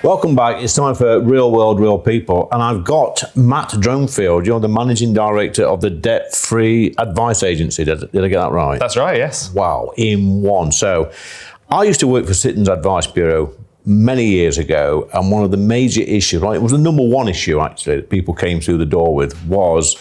Welcome back. It's time for Real World, Real People. And I've got Matt Dronfield. You're the Managing Director of the Debt Free Advice Agency. Did I get that right? That's right, yes. Wow, in one. So I used to work for Citizens Advice Bureau many years ago, and one of the major issues, right, it was the number one issue actually that people came through the door with was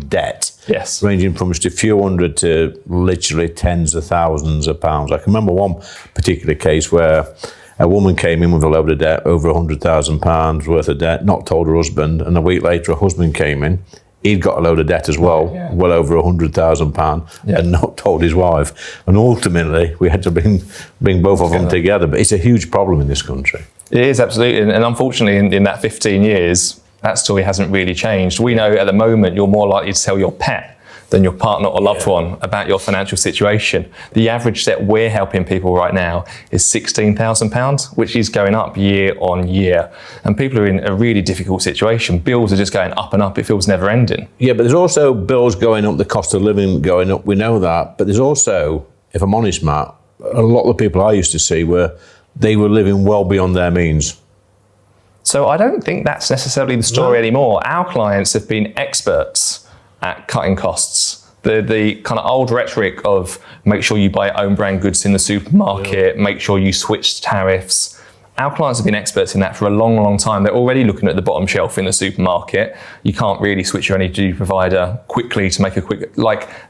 debt. Yes. Ranging from just a few hundred to literally tens of thousands of pounds. I can remember one particular case where a woman came in with a load of debt, over £100,000 worth of debt, not told her husband, and a week later her husband came in. He'd got a load of debt as well, well over £100,000, and not told his wife. And ultimately, we had to bring both of them together. But it's a huge problem in this country. It is, absolutely. And unfortunately, in that 15 years, that story hasn't really changed. We know at the moment you're more likely to tell your pet than your partner or loved one about your financial situation. The average debt we're helping people right now is £16,000, which is going up year on year. And people are in a really difficult situation. Bills are just going up and up. It feels never ending. Yeah, but there's also bills going up, the cost of living going up. We know that. But there's also, if I'm honest, Matt, a lot of the people I used to see they were living well beyond their means. So I don't think that's necessarily the story anymore. Our clients have been experts at cutting costs. The kind of old rhetoric of make sure you buy own brand goods in the supermarket, make sure you switch tariffs. Our clients have been experts in that for a long, long time. They're already looking at the bottom shelf in the supermarket. You can't really switch your energy provider quickly to make a quick,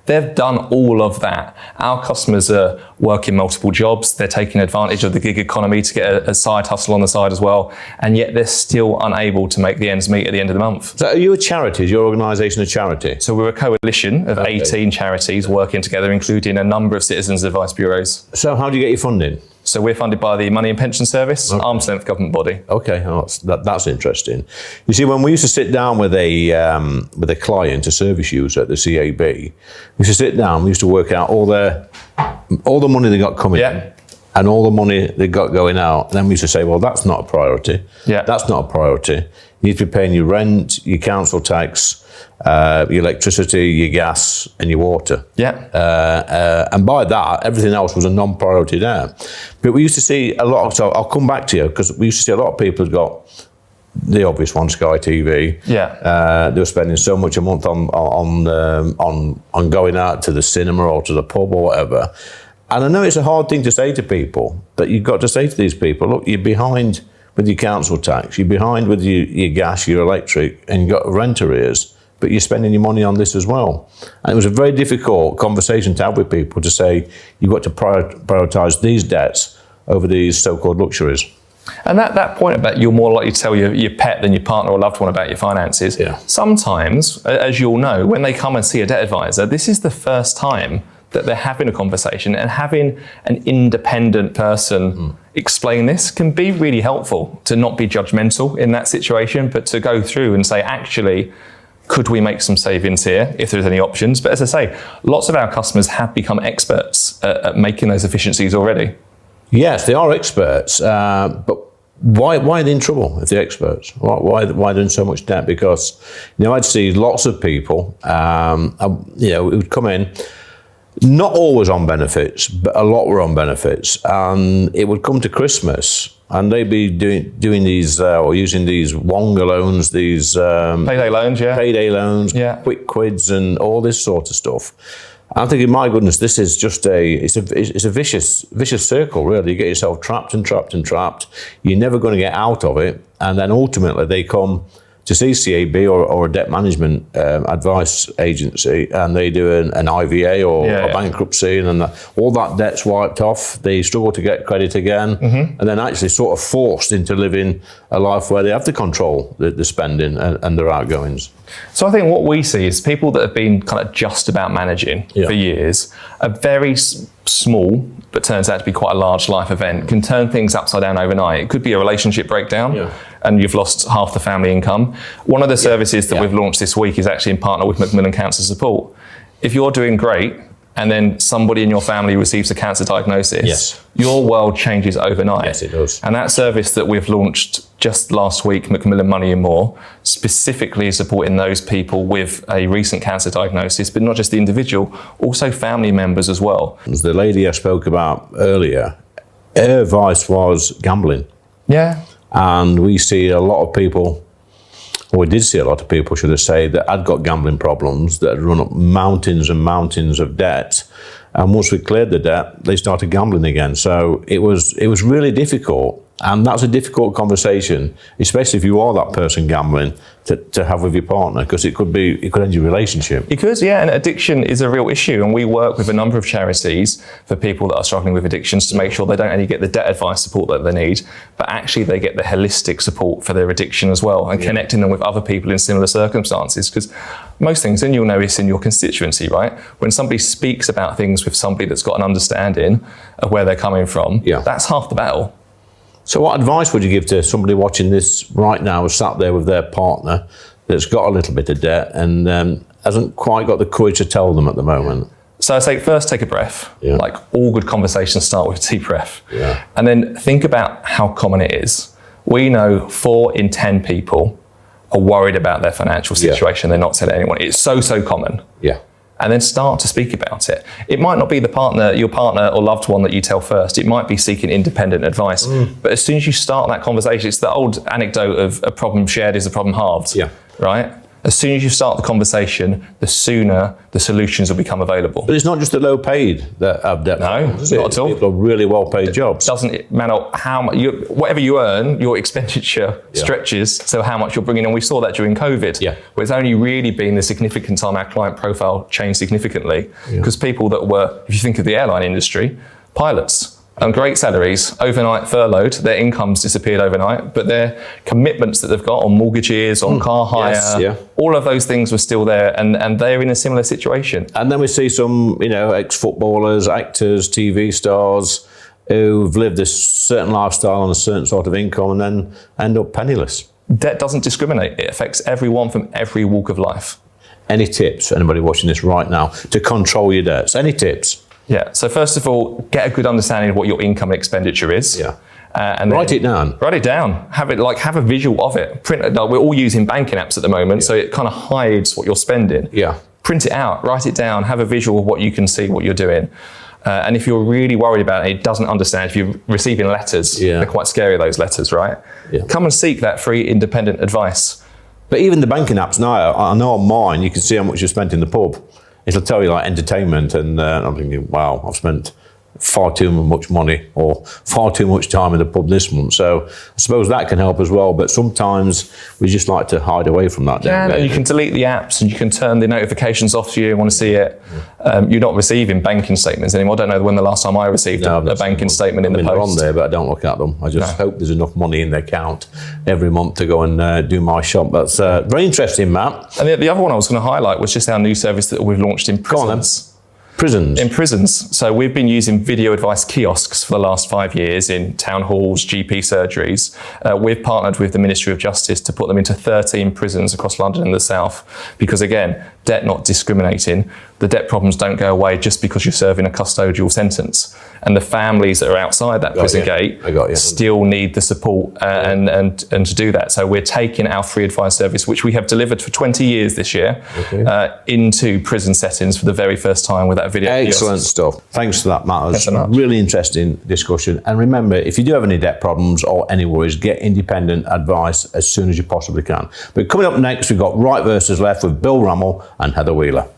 they've done all of that. Our customers are working multiple jobs. They're taking advantage of the gig economy to get a side hustle on the side as well. And yet they're still unable to make the ends meet at the end of the month. So are you a charity? Is your organisation a charity? So we're a coalition of 18 charities working together, including a number of citizens' advice bureaus. So how do you get your funding? So we're funded by the Money and Pension Service, arm's length government body. Okay, that's interesting. You see, when we used to sit down with a client, a service user at the CAB, we used to sit down, we used to work out all the money they got coming in and all the money they got going out. And then we used to say, well, that's not a priority. Yeah. That's not a priority. You need to be paying your rent, your council tax, your electricity, your gas, and your water. Yeah. And by that, everything else was a non-priority there. But we used to see a lot of, so I'll come back to you, because we used to see a lot of people who've got the obvious one, Sky TV. Yeah. They were spending so much a month on going out to the cinema or to the pub or whatever. And I know it's a hard thing to say to people, but you've got to say to these people, look, you're behind with your council tax, you're behind with your gas, your electric, and you've got rent arrears, but you're spending your money on this as well. And it was a very difficult conversation to have with people to say, you've got to prioritise these debts over these so-called luxuries. And that point about you're more likely to tell your pet than your partner or loved one about your finances, sometimes, as you all know, when they come and see a debt advisor, this is the first time that they're having a conversation, and having an independent person explain this can be really helpful to not be judgmental in that situation, but to go through and say, actually, could we make some savings here if there's any options? But as I say, lots of our customers have become experts at making those efficiencies already. Yes, they are experts, but why are they in trouble if they're experts? Why are they in so much debt? Because, I'd see lots of people, who would come in, not always on benefits, but a lot were on benefits. And it would come to Christmas and they'd be doing these, or using these Wonga loans, these payday loans, quick quids and all this sort of stuff. I'm thinking, my goodness, this is just it's a vicious circle, really. You get yourself trapped and trapped and trapped. You're never going to get out of it. And then ultimately they come to see CAB or a debt management advice agency, and they do an IVA or a bankruptcy, and then all that debt's wiped off. They struggle to get credit again, and then actually sort of forced into living a life where they have to control the spending and their outgoings. So I think what we see is people that have been kind of just about managing for years, a very small, but turns out to be quite a large life event, can turn things upside down overnight. It could be a relationship breakdown and you've lost half the family income. One of the services that we've launched this week is actually in partner with Macmillan Cancer Support. If you're doing great and then somebody in your family receives a cancer diagnosis, your world changes overnight. Yes, it does. And that service that we've launched just last week, Macmillan Money and More, specifically is supporting those people with a recent cancer diagnosis, but not just the individual, also family members as well. The lady I spoke about earlier, her advice was gambling. Yeah. And we see a lot of people, or we did see a lot of people, should I say, that had got gambling problems, that had run up mountains and mountains of debt. And once we cleared the debt, they started gambling again. So it was really difficult. And that's a difficult conversation, especially if you are that person gambling, to have with your partner, because it could end your relationship. It could, yeah, and addiction is a real issue. And we work with a number of charities for people that are struggling with addictions to make sure they don't only get the debt advice support that they need, but actually they get the holistic support for their addiction as well, and connecting them with other people in similar circumstances. Because most things, and you'll notice in your constituency, right, when somebody speaks about things with somebody that's got an understanding of where they're coming from, that's half the battle. So what advice would you give to somebody watching this right now, who's sat there with their partner that's got a little bit of debt and hasn't quite got the courage to tell them at the moment? So I say, first take a breath. Like all good conversations start with a deep breath. Yeah. And then think about how common it is. We know 4 in 10 people are worried about their financial situation. They're not telling anyone. It's so common. Yeah. And then start to speak about it. It might not be your partner or loved one that you tell first. It might be seeking independent advice. But as soon as you start that conversation, it's the old anecdote of a problem shared is a problem halved, right? As soon as you start the conversation, the sooner the solutions will become available. But it's not just the low paid that have debt. No, not at all. People are really well paid jobs. Doesn't matter how much, whatever you earn, your expenditure stretches. So how much you're bringing in. We saw that during COVID, where it's only really been the significant time our client profile changed significantly. Because people that were, if you think of the airline industry, pilots, and great salaries, overnight furloughed, their incomes disappeared overnight, but their commitments that they've got on mortgages, on car hire, all of those things were still there, and they're in a similar situation. And then we see some, ex-footballers, actors, TV stars who've lived a certain lifestyle on a certain sort of income and then end up penniless. Debt doesn't discriminate. It affects everyone from every walk of life. Any tips, anybody watching this right now, to control your debts? Any tips? Yeah, so first of all, get a good understanding of what your income and expenditure is. And write it down. Write it down. Have a visual of it. Print it. We're all using banking apps at the moment, so it kind of hides what you're spending. Print it out, write it down, have a visual of what you can see, what you're doing. And if you're really worried about it, it doesn't understand, if you're receiving letters, they're quite scary, those letters, right? Come and seek that free independent advice. But even the banking apps now, I know on mine, you can see how much you spent in the pub. It'll tell you like entertainment, and I'm thinking, wow, I've spent far too much money or far too much time in the pub this month. So I suppose that can help as well. But sometimes we just like to hide away from that. And you can delete the apps and you can turn the notifications off to you. Want to see it. You're not receiving banking statements anymore. I don't know when the last time I received a banking statement in the post. They're on there, but I don't look at them. I just hope there's enough money in the account every month to go and do my shop. That's very interesting, Matt. And the other one I was going to highlight was just our new service that we've launched in prisons. Prisons? In prisons. So we've been using video advice kiosks for the last 5 years in town halls, GP surgeries. We've partnered with the Ministry of Justice to put them into 13 prisons across London and the South. Because again, debt not discriminating. The debt problems don't go away just because you're serving a custodial sentence. And the families that are outside that prison gate still need the support and to do that. So we're taking our free advice service, which we have delivered for 20 years this year, into prison settings for the very first time with that video. Excellent stuff. Thanks for that, Matt. It was a really interesting discussion. And remember, if you do have any debt problems or any worries, get independent advice as soon as you possibly can. But coming up next, we've got Right versus Left with Bill Rummel and Heather Wheeler.